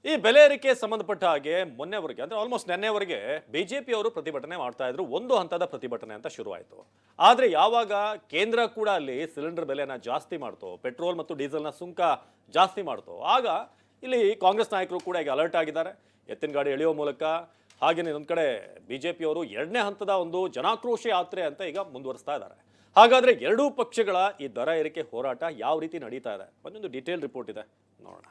ಈ ಬೆಲೆ ಏರಿಕೆ ಸಂಬಂಧಪಟ್ಟ ಹಾಗೆ ಮೊನ್ನೆವರೆಗೆ ಅಂದ್ರೆ ಆಲ್ಮೋಸ್ಟ್ ನೆನ್ನೆವರೆಗೆ ಬಿಜೆಪಿ ಅವರು ಪ್ರತಿಭಟನೆ ಮಾಡ್ತಾ ಇದ್ರು. ಒಂದು ಹಂತದ ಪ್ರತಿಭಟನೆ ಅಂತ ಶುರುವಾಯಿತು. ಆದ್ರೆ ಯಾವಾಗ ಕೇಂದ್ರ ಕೂಡ ಅಲ್ಲಿ ಸಿಲಿಂಡರ್ ಬೆಲೆನ ಜಾಸ್ತಿ ಮಾಡ್ತೋ, ಪೆಟ್ರೋಲ್ ಮತ್ತು ಡೀಸೆಲ್ನ ಸುಂಕ ಜಾಸ್ತಿ ಮಾಡ್ತೋ, ಆಗ ಇಲ್ಲಿ ಕಾಂಗ್ರೆಸ್ ನಾಯಕರು ಕೂಡ ಈಗ ಅಲರ್ಟ್ ಆಗಿದ್ದಾರೆ. ಎತ್ತಿನ ಗಾಡಿ ಎಳೆಯೋ ಮೂಲಕ ಹಾಗೇನೆ ಇನ್ನೊಂದು ಕಡೆ ಬಿಜೆಪಿ ಅವರು ಎರಡನೇ ಹಂತದ ಒಂದು ಜನಾಕ್ರೋಶ ಯಾತ್ರೆ ಅಂತ ಈಗ ಮುಂದುವರಿಸ್ತಾ ಇದ್ದಾರೆ. ಹಾಗಾದ್ರೆ ಎರಡೂ ಪಕ್ಷಗಳ ಈ ದರ ಏರಿಕೆ ಹೋರಾಟ ಯಾವ ರೀತಿ ನಡೀತಾ ಇದೆ, ಒಂದೊಂದು ಡೀಟೇಲ್ ರಿಪೋರ್ಟ್ ಇದೆ, ನೋಡೋಣ.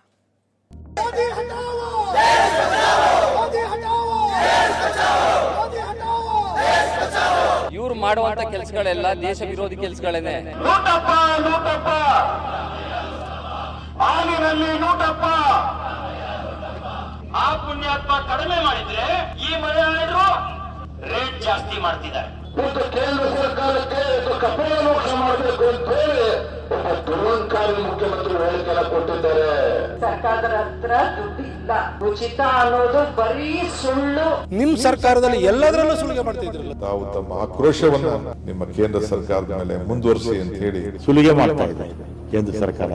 ಇವ್ರು ಮಾಡುವಂತ ಕೆಲಸಗಳೆಲ್ಲ ದೇಶ ವಿರೋಧಿ ಕೆಲಸಗಳೇನೆ. ಆ ಪುಣ್ಯಾತ್ಮ ಕಡಿಮೆ ಮಾಡಿದ್ರೆ ಈ ಮನೆಯವರು ರೇಟ್ ಜಾಸ್ತಿ ಮಾಡ್ತಿದ್ದಾರೆ. ಕೇಂದ್ರ ಸರ್ಕಾರಕ್ಕೆ ಕಪೋಲ ಮೋಕ್ಷ ಮಾಡಬೇಕು ಅಂತ ಹೇಳಿ ಒಬ್ಬ ದುರಂಕಾರಿ ಮುಖ್ಯಮಂತ್ರಿ ಹೇಳಿಕೆಲ್ಲ ಕೊಟ್ಟಿದ್ದಾರೆ. ಸರ್ಕಾರದ ಹತ್ರ ದುಡ್ಡಿಲ್ಲ, ಉಚಿತ ಅನ್ನೋದು ಬರೀ ಸುಳ್ಳು. ನಿಮ್ ಸರ್ಕಾರದಲ್ಲಿ ಎಲ್ಲದರಲ್ಲೂ ಸುಲಿಗೆ ಮಾಡ್ತಾ ಇದ್ರಲ್ಲ. ತಾವು ತಮ್ಮ ಆಕ್ರೋಶವನ್ನು ನಿಮ್ಮ ಕೇಂದ್ರ ಸರ್ಕಾರದ ಮೇಲೆ ಮುಂದುವರಿಸಿ ಅಂತ ಹೇಳಿ ಸುಲಿಗೆ ಮಾಡ್ತಾ ಇದೆ ಕೇಂದ್ರ ಸರ್ಕಾರ.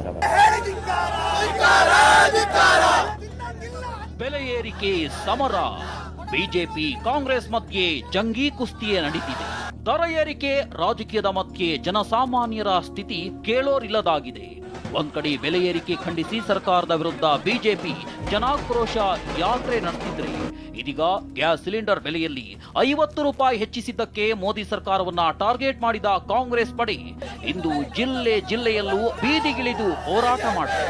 ಬೆಲೆ ಏರಿಕೆ ಸಮರ, ಬಿಜೆಪಿ ಕಾಂಗ್ರೆಸ್ ಮಧ್ಯೆ ಜಂಗೀ ಕುಸ್ತಿಯೇ ನಡೀತಿದೆ. ದರ ಏರಿಕೆ ರಾಜಕೀಯದ ಮಧ್ಯೆ ಜನಸಾಮಾನ್ಯರ ಸ್ಥಿತಿ ಕೇಳೋರಿಲ್ಲದಾಗಿದೆ. ಒಂದ್ ಕಡೆ ಬೆಲೆ ಏರಿಕೆ ಖಂಡಿಸಿ ಸರ್ಕಾರದ ವಿರುದ್ಧ ಬಿಜೆಪಿ ಜನಾಕ್ರೋಶ ಯಾತ್ರೆ ನಡೆಸಿದ್ರೆ, ಇದೀಗ ಗ್ಯಾಸ್ ಸಿಲಿಂಡರ್ ಬೆಲೆಯಲ್ಲಿ 50 ರೂಪಾಯಿ ಹೆಚ್ಚಿಸಿದ್ದಕ್ಕೆ ಮೋದಿ ಸರ್ಕಾರವನ್ನ ಟಾರ್ಗೆಟ್ ಮಾಡಿದ ಕಾಂಗ್ರೆಸ್ ಪಡೆ ಇಂದು ಜಿಲ್ಲೆಯಲ್ಲೂ ಬೀದಿಗಿಳಿದು ಹೋರಾಟ ಮಾಡಿದೆ.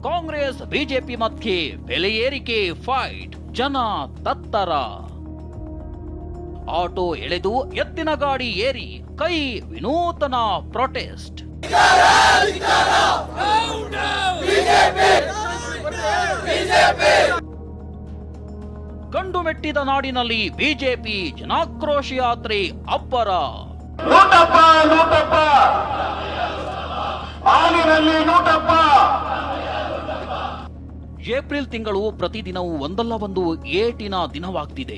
ಕಾಂಗ್ರೆಸ್ ಬಿಜೆಪಿ ಮಧ್ಯೆ ಬೆಲೆ ಏರಿಕೆ ಫೈಟ್, ಜನ ತತ್ತರ. ಆಟೋ ಎಳೆದು ಎತ್ತಿನ ಗಾಡಿ ಏರಿ ಕೈ ವಿನೂತನ ಪ್ರೊಟೆಸ್ಟ್. ಗಂಡು ಮೆಟ್ಟಿದ ನಾಡಿನಲ್ಲಿ ಬಿಜೆಪಿ ಜನಾಕ್ರೋಶ ಯಾತ್ರೆ ಅಬ್ಬರ. ಲೂಟಪ್ಪ ಲೂಟಪ್ಪ, ಹಾಲಿನಲ್ಲಿ ಲೂಟಪ್ಪ. ಏಪ್ರಿಲ್ ತಿಂಗಳು ಪ್ರತಿದಿನವೂ ಒಂದಲ್ಲ ಒಂದು ಏಟಿನ ದಿನವಾಗ್ತಿದೆ.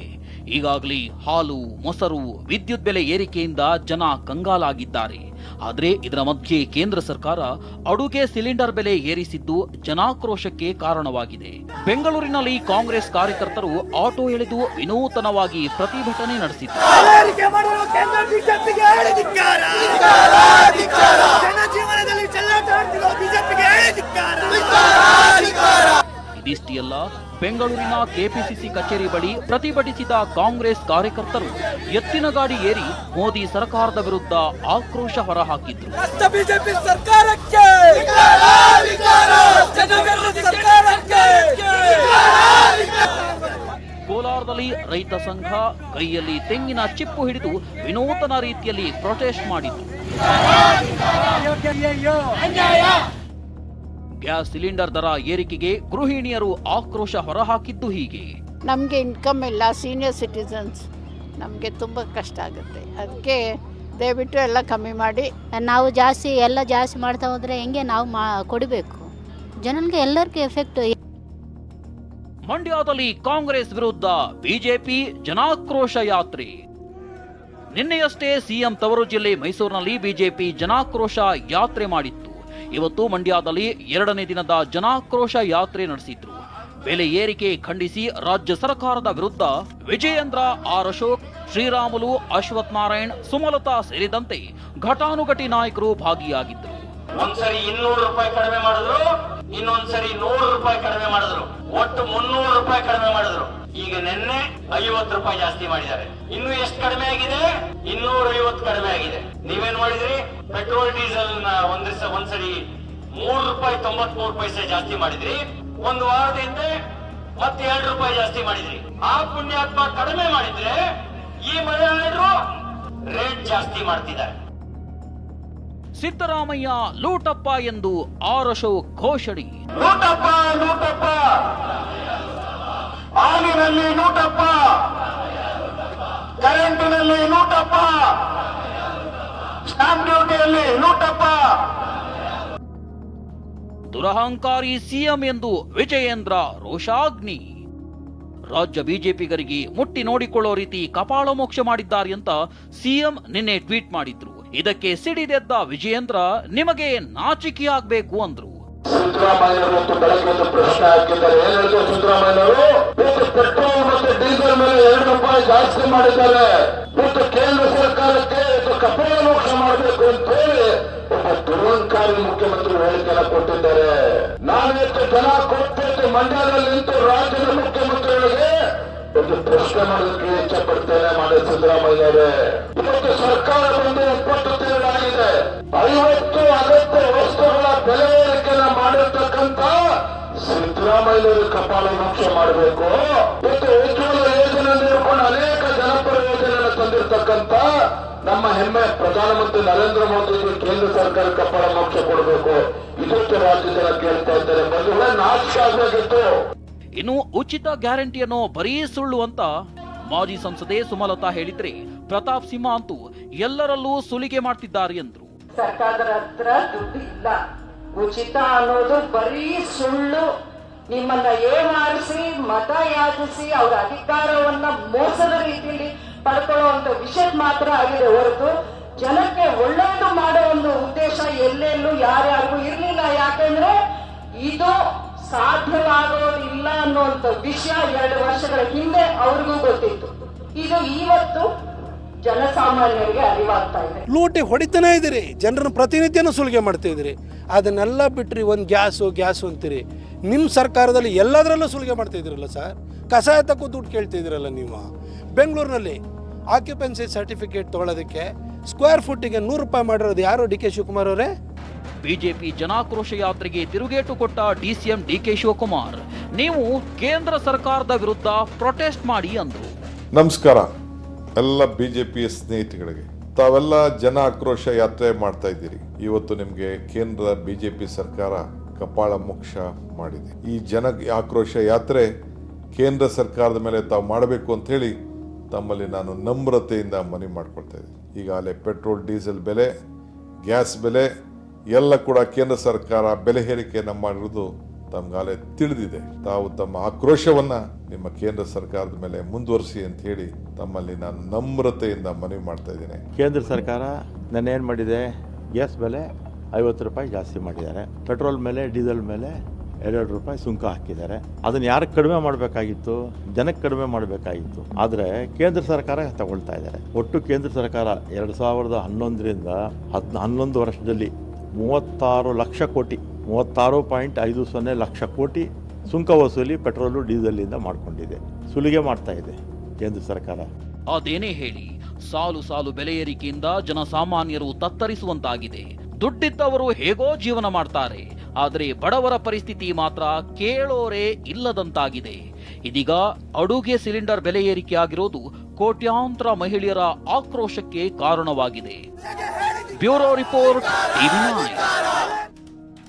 ಈಗಾಗಲೇ ಹಾಲು, ಮೊಸರು, ವಿದ್ಯುತ್ ಬೆಲೆ ಏರಿಕೆಯಿಂದ ಜನ ಕಂಗಾಲಾಗಿದ್ದಾರೆ. ಆದರೆ ಇದರ ಮಧ್ಯೆ ಕೇಂದ್ರ ಸರ್ಕಾರ ಅಡುಗೆ ಸಿಲಿಂಡರ್ ಬೆಲೆ ಏರಿಸಿದ್ದು ಜನಾಕ್ರೋಶಕ್ಕೆ ಕಾರಣವಾಗಿದೆ. ಬೆಂಗಳೂರಿನಲ್ಲಿ ಕಾಂಗ್ರೆಸ್ ಕಾರ್ಯಕರ್ತರು ಆಟೋ ಎಳೆದು ವಿನೂತನವಾಗಿ ಪ್ರತಿಭಟನೆ ನಡೆಸಿದ್ದಾರೆ. ಇದಿಷ್ಟೇ ಅಲ್ಲ, ಬೆಂಗಳೂರಿನ ಕೆಪಿಸಿಸಿ ಕಚೇರಿ ಬಳಿ ಪ್ರತಿಭಟಿಸಿದ ಕಾಂಗ್ರೆಸ್ ಕಾರ್ಯಕರ್ತರು ಎತ್ತಿನ ಗಾಡಿ ಏರಿ ಮೋದಿ ಸರ್ಕಾರದ ವಿರುದ್ಧ ಆಕ್ರೋಶ ಹೊರಹಾಕಿದ್ರು. ಕೋಲಾರದಲ್ಲಿ ರೈತ ಸಂಘ ಕೈಯಲ್ಲಿ ತೆಂಗಿನ ಚಿಪ್ಪು ಹಿಡಿದು ವಿನೂತನ ರೀತಿಯಲ್ಲಿ ಪ್ರೊಟೆಸ್ಟ್ ಮಾಡಿತು. ಗ್ಯಾಸ್ ಸಿಲಿಂಡರ್ ದರ ಏರಿಕೆಗೆ ಗೃಹಿಣಿಯರು ಆಕ್ರೋಶ ಹೊರಹಾಕಿದ್ದು ಹೀಗೆ. ನಮಗೆ ಇನ್ಕಮ್ ಇಲ್ಲ, ಸೀನಿಯರ್ ಸಿಟಿಸನ್ಸ್, ನಮಗೆ ತುಂಬ ಕಷ್ಟ ಆಗುತ್ತೆ. ಅದಕ್ಕೆ ದಯವಿಟ್ಟು ಎಲ್ಲ ಕಮ್ಮಿ ಮಾಡಿ. ನಾವು ಎಲ್ಲ ಜಾಸ್ತಿ ಮಾಡ್ತಾ ಹೋದರೆ ಹೆಂಗೆ ನಾವು ಕೊಡಬೇಕು ಜನರಿಗೆ, ಎಲ್ಲರಿಗೂ ಎಫೆಕ್ಟ್. ಮಂಡ್ಯದಲ್ಲಿ ಕಾಂಗ್ರೆಸ್ ವಿರುದ್ಧ ಬಿಜೆಪಿ ಜನಾಕ್ರೋಶ ಯಾತ್ರೆ. ನಿನ್ನೆಯಷ್ಟೇ ಸಿಎಂ ತವರು ಜಿಲ್ಲೆ ಮೈಸೂರಿನಲ್ಲಿ ಬಿಜೆಪಿ ಜನಾಕ್ರೋಶ ಯಾತ್ರೆ ಮಾಡಿತ್ತು. ಇವತ್ತು ಮಂಡ್ಯದಲ್ಲಿ 2ನೇ ದಿನದ ಜನಾಕ್ರೋಶ ಯಾತ್ರೆ ನಡೆಸಿದ್ರು. ಬೆಲೆ ಏರಿಕೆ ಖಂಡಿಸಿ ರಾಜ್ಯ ಸರ್ಕಾರದ ವಿರುದ್ಧ ವಿಜಯೇಂದ್ರ, ಆರ್ ಅಶೋಕ್, ಶ್ರೀರಾಮುಲು, ಅಶ್ವಥ್ ನಾರಾಯಣ್, ಸುಮಲತಾ ಸೇರಿದಂತೆ ಘಟಾನುಘಟಿ ನಾಯಕರು ಭಾಗಿಯಾಗಿದ್ದರು. ಒಂದ್ಸರಿ 200 ರೂಪಾಯಿ ಕಡಿಮೆ ಮಾಡಿದ್ರು, ಇನ್ನೊಂದ್ಸರಿ 100 ರೂಪಾಯಿ ಕಡಿಮೆ ಮಾಡಿದ್ರು, ಒಟ್ಟು 300 ರೂಪಾಯಿ ಕಡಿಮೆ ಮಾಡಿದ್ರು. ಈಗ ನಿನ್ನೆ 50 ರೂಪಾಯಿ ಜಾಸ್ತಿ ಮಾಡಿದ್ದಾರೆ. ಇನ್ನು ಎಷ್ಟು ಕಡಿಮೆ ಆಗಿದೆ? 250 ಕಡಿಮೆ ಆಗಿದೆ. ನೀವೇನ್ ಮಾಡಿದ್ರಿ? ಪೆಟ್ರೋಲ್ ಡೀಸೆಲ್ ನ ಒಂದ್ಸರಿ 3 ರೂಪಾಯಿ 93 ಪೈಸೆ ಜಾಸ್ತಿ ಮಾಡಿದ್ರಿ. ಒಂದು ವಾರದ ಹಿಂದೆ ಮತ್ತೆ 2 ರೂಪಾಯಿ ಜಾಸ್ತಿ ಮಾಡಿದ್ರಿ. ಆ ಪುಣ್ಯಾತ್ಮ ಕಡಿಮೆ ಮಾಡಿದ್ರೆ ಈ ಮನೆಯವರು ರೇಟ್ ಜಾಸ್ತಿ ಮಾಡ್ತಿದ್ದಾರೆ. ಸಿದ್ದರಾಮಯ್ಯ ಲೂಟಪ್ಪ ಎಂದು ಆರ್ ಅಶೋಕ್ ಘೋಷಣೆ. ಲೂಟಪ್ಪ ಲೂಟಪ್ಪ, ಹಾಲಿನಲ್ಲಿ ಲೂಟಪ್ಪ, ಕರೆಂಟಿನಲ್ಲಿ ಲೂಟಪ್ಪ, ಸ್ಟಾಂಪ್ ಡ್ಯೂಟಿಯಲ್ಲಿ ಲೂಟಪ್ಪ. ದುರಹಂಕಾರಿ ಸಿಎಂ ಎಂದು ವಿಜಯೇಂದ್ರ ರೋಷಾಗ್ನಿ. ರಾಜ್ಯ ಬಿಜೆಪಿಗರಿಗೆ ಮುಟ್ಟಿ ನೋಡಿಕೊಳ್ಳೋ ರೀತಿ ಕಪಾಳ ಮೋಕ್ಷ ಮಾಡಿದ್ದಾರೆ ಅಂತ ಸಿಎಂ ನಿನ್ನೆ ಟ್ವೀಟ್ ಮಾಡಿದ್ರು. ಇದಕ್ಕೆ ಸಿಡಿದೆದ್ದ ವಿಜಯೇಂದ್ರ ನಿಮಗೆ ನಾಚಿಕೆಯಾಗಬೇಕು ಅಂದ್ರು. ಸಿದ್ದರಾಮಯ್ಯವರು ಬೆಳಗ್ಗೆ ಒಂದು ಪ್ರಶ್ನೆ ಹಾಕಿದ್ದಾರೆ. ಏನ್ ಹೇಳ್ತಾರೆ ಸಿದ್ದರಾಮಯ್ಯವರು? ಪೆಟ್ರೋಲ್ ಮತ್ತು ಡೀಸೆಲ್ ಮೇಲೆ 2 ರೂಪಾಯಿ ಜಾಸ್ತಿ ಮಾಡಿದ್ದಾರೆ ಮತ್ತು ಕೇಂದ್ರ ಸರ್ಕಾರಕ್ಕೆ ಕಪಾಳ ಮೋಕ್ಷ ಮಾಡಬೇಕು ಅಂತ ಹೇಳಿ ಒಬ್ಬ ದುರಂಕಾರಿ ಮುಖ್ಯಮಂತ್ರಿ ಹೇಳಿಕೆಯನ್ನು ಕೊಟ್ಟಿದ್ದಾರೆ. ನಾನು ಎಷ್ಟು ಜನ ಕೊಟ್ಟು ಮಂಡ್ಯದಲ್ಲಿ ನಿಂತು ರಾಜ್ಯದ ಮುಖ್ಯಮಂತ್ರಿಗಳಿಗೆ ಒಂದು ಪ್ರಶ್ನೆ ಮಾಡೋದಕ್ಕೆ ಇಚ್ಛೆ ಪಡ್ತೇನೆ ಮಾಡಿ ಸಿದ್ದರಾಮಯ್ಯರೇ. ಇವತ್ತು ಸರ್ಕಾರ ಬಂದು 20 ತಿಂಗಳಾಗಿದೆ. 50 ಅಗತ್ಯ ವಸ್ತುಗಳ ಬೆಲೆ ಏರಿಕೆಯನ್ನು ಮಾಡಿರ್ತಕ್ಕಂಥ ಸಿದ್ದರಾಮಯ್ಯವರು ಕಪಾಳ ಮೋಕ್ಷ ಮಾಡಬೇಕು. ಇವತ್ತು ಉಜ್ವಲ ಯೋಜನೆ ನೀಡಿಕೊಂಡು ಅನೇಕ ಜನಪರ ಯೋಜನೆಯನ್ನು ತಂದಿರತಕ್ಕಂಥ ನಮ್ಮ ಹೆಮ್ಮೆ ಪ್ರಧಾನಮಂತ್ರಿ ನರೇಂದ್ರ ಮೋದಿ ಕೇಂದ್ರ ಸರ್ಕಾರ ಕಪಾಳ ಮೋಕ್ಷ ಕೊಡಬೇಕು. ಇದಕ್ಕೆ ರಾಜ್ಯ ಜನ ಕೇಳ್ತಾ ಇದ್ದಾರೆ. ಬಂಧುಗಳೇ, ನಾಚಿಕೆ ಆಗಬೇಕಿತ್ತು. ಇನ್ನು ಉಚಿತ ಗ್ಯಾರಂಟಿಯನ್ನು ಬರೀ ಸುಳ್ಳು ಅಂತ ಮಾಜಿ ಸಂಸದೆ ಸುಮಲತಾ ಹೇಳಿದ್ರೆ, ಪ್ರತಾಪ್ ಸಿಂಹ ಅಂತೂ ಎಲ್ಲರಲ್ಲೂ ಸುಲಿಗೆ ಮಾಡ್ತಿದ್ದಾರೆ ಎಂದ್ರು. ಸರ್ಕಾರದ ಹತ್ರ ದುಡ್ಡು ಇಲ್ಲ, ಉಚಿತ ಅನ್ನೋದು ಬರೀ ಸುಳ್ಳು. ನಿಮ್ಮನ್ನ ಏಮಾರಿಸಿ ಮತ ಯಾಚಿಸಿ ಅವರ ಅಧಿಕಾರವನ್ನ ಮೋಸದ ರೀತಿಯಲ್ಲಿ ಪಡ್ಕೊಳ್ಳುವಂತ ವಿಷಯ ಮಾತ್ರ ಆಗಿದೆ ಹೊರತು ಜನಕ್ಕೆ ಒಳ್ಳೆಯದು ಮಾಡೋ ಒಂದು ಉದ್ದೇಶ ಎಲ್ಲೆಲ್ಲೂ ಯಾರ್ಯಾರಿಗೂ ಇರಲಿಲ್ಲ. ಯಾಕೆಂದ್ರೆ ಇದು ಸಾಧ್ಯವಾಗೋದಿಲ್ಲ ಅನ್ನುವಂಥ ವಿಷಯ 2 ವರ್ಷಗಳ ಹಿಂದೆ ಅವ್ರಿಗೂ ಗೊತ್ತಿತ್ತು. ಇದು ಇವತ್ತು ಜನಸಾಮಾನ್ಯರಿಗೆ ಅರಿವಾಗ್ತಾ ಇದೆ. ಲೂಟಿ ಹೊಡಿತಾನೆ ಇದ್ದೀರಿ, ಜನರನ್ನ ಪ್ರತಿನಿತ್ಯನೂ ಸುಲಿಗೆ ಮಾಡ್ತಾ ಇದ್ದೀರಿ. ಅದನ್ನೆಲ್ಲ ಬಿಟ್ರಿ ಒಂದು ಗ್ಯಾಸು ಅಂತೀರಿ. ನಿಮ್ಮ ಸರ್ಕಾರದಲ್ಲಿ ಎಲ್ಲದರಲ್ಲೂ ಸುಲಿಗೆ ಮಾಡ್ತಾ ಇದ್ದೀರಲ್ಲ ಸರ್. ಕಸಾಯ ತಕ್ಕೂ ದುಡ್ಡು ಕೇಳ್ತಾ ಇದ್ದೀರಲ್ಲ ನೀವು. ಬೆಂಗಳೂರಿನಲ್ಲಿ ಆಕ್ಯುಪೆನ್ಸಿ ಸರ್ಟಿಫಿಕೇಟ್ ತೊಗೊಳೋದಕ್ಕೆ ಸ್ಕ್ವೇರ್ ಫುಟ್ಟಿಗೆ 100 ರೂಪಾಯಿ ಮಾಡಿರೋದು ಯಾರು? ಡಿ ಕೆ ಶಿವಕುಮಾರ್ ಅವರೇ. ಬಿಜೆಪಿ ಜನಾಕ್ರೋಶ ಯಾತ್ರೆಗೆ ತಿರುಗೇಟು ಕೊಟ್ಟ ಡಿಸಿಎಂ ಡಿಕೆ ಶಿವಕುಮಾರ್, ನೀವು ಕೇಂದ್ರ ಸರ್ಕಾರದ ವಿರುದ್ಧ ಪ್ರೊಟೆಸ್ಟ್ ಮಾಡಿ ಅಂದ್ರು. ನಮಸ್ಕಾರ ಎಲ್ಲ ಬಿಜೆಪಿಯ ಸ್ನೇಹಿತಗಳಿಗೆ. ತಾವೆಲ್ಲ ಜನ ಆಕ್ರೋಶ ಯಾತ್ರೆ ಮಾಡ್ತಾ ಇದ್ದೀರಿ. ಇವತ್ತು ನಿಮಗೆ ಕೇಂದ್ರ ಬಿಜೆಪಿ ಸರ್ಕಾರ ಕಪಾಳ ಮೋಕ್ಷ ಮಾಡಿದೆ. ಈ ಜನ ಆಕ್ರೋಶ ಯಾತ್ರೆ ಕೇಂದ್ರ ಸರ್ಕಾರದ ಮೇಲೆ ತಾವು ಮಾಡಬೇಕು ಅಂತ ಹೇಳಿ ತಮ್ಮಲ್ಲಿ ನಾನು ನಮ್ರತೆಯಿಂದ ಮನವಿ ಮಾಡ್ಕೊಳ್ತಾ ಇದ್ದೀನಿ. ಈಗಾಗಲೇ ಪೆಟ್ರೋಲ್ ಡೀಸೆಲ್ ಬೆಲೆ, ಗ್ಯಾಸ್ ಬೆಲೆ ಎಲ್ಲ ಕೂಡ ಕೇಂದ್ರ ಸರ್ಕಾರ ಬೆಲೆ ಏರಿಕೆಯನ್ನು ಮಾಡಿರೋದು ತಮ್ಗಾಲೇ ತಿಳಿದಿದೆ. ತಾವು ತಮ್ಮ ಆಕ್ರೋಶವನ್ನ ನಿಮ್ಮ ಕೇಂದ್ರ ಸರ್ಕಾರದ ಮೇಲೆ ಮುಂದುವರಿಸಿ ಅಂತ ಹೇಳಿ ತಮ್ಮಲ್ಲಿ ನಾನು ನಮ್ರತೆಯಿಂದ ಮನವಿ ಮಾಡ್ತಾ ಇದ್ದೀನಿ. ಕೇಂದ್ರ ಸರ್ಕಾರ ನನ್ನ ಏನು ಮಾಡಿದೆ, ಗ್ಯಾಸ್ ಬೆಲೆ 50 ರೂಪಾಯಿ ಜಾಸ್ತಿ ಮಾಡಿದ್ದಾರೆ, ಪೆಟ್ರೋಲ್ ಮೇಲೆ ಡೀಸೆಲ್ ಮೇಲೆ 2 ರೂಪಾಯಿ ಸುಂಕ ಹಾಕಿದ್ದಾರೆ. ಅದನ್ನು ಯಾರಿಗೆ ಕಡಿಮೆ ಮಾಡಬೇಕಾಗಿತ್ತು? ಜನಕ್ಕೆ ಕಡಿಮೆ ಮಾಡಬೇಕಾಗಿತ್ತು. ಆದರೆ ಕೇಂದ್ರ ಸರ್ಕಾರ ತಗೊಳ್ತಾ ಇದ್ದಾರೆ. ಒಟ್ಟು ಕೇಂದ್ರ ಸರ್ಕಾರ 2011ರಿಂದ 11 ವರ್ಷದಲ್ಲಿ 36 ಲಕ್ಷ ಕೋಟಿ 36.50 ಲಕ್ಷ ಕೋಟಿ ಸುಂಕ ವಸೂಲಿ ಪೆಟ್ರೋಲು ಡೀಸೆಲಿಂದ ಮಾಡಿಕೊಂಡಿದೆ. ಸುಲಿಗೆ ಮಾಡ್ತಾ ಇದೆ ಕೇಂದ್ರ ಸರ್ಕಾರ. ಅದೇನೇ ಹೇಳಿ, ಸಾಲು ಸಾಲು ಬೆಲೆ ಏರಿಕೆಯಿಂದ ಜನಸಾಮಾನ್ಯರು ತತ್ತರಿಸುವಂತಾಗಿದೆ. ದುಡ್ಡಿದ್ದವರು ಹೇಗೋ ಜೀವನ ಮಾಡ್ತಾರೆ, ಆದರೆ ಬಡವರ ಪರಿಸ್ಥಿತಿ ಮಾತ್ರ ಕೇಳೋರೇ ಇಲ್ಲದಂತಾಗಿದೆ. ಇದೀಗ ಅಡುಗೆ ಸಿಲಿಂಡರ್ ಬೆಲೆ ಏರಿಕೆ ಆಗಿರೋದು ಕೋಟ್ಯಾಂತರ ಮಹಿಳೆಯರ ಆಕ್ರೋಶಕ್ಕೆ ಕಾರಣವಾಗಿದೆ. Bureau report, ಟಿವಿ9.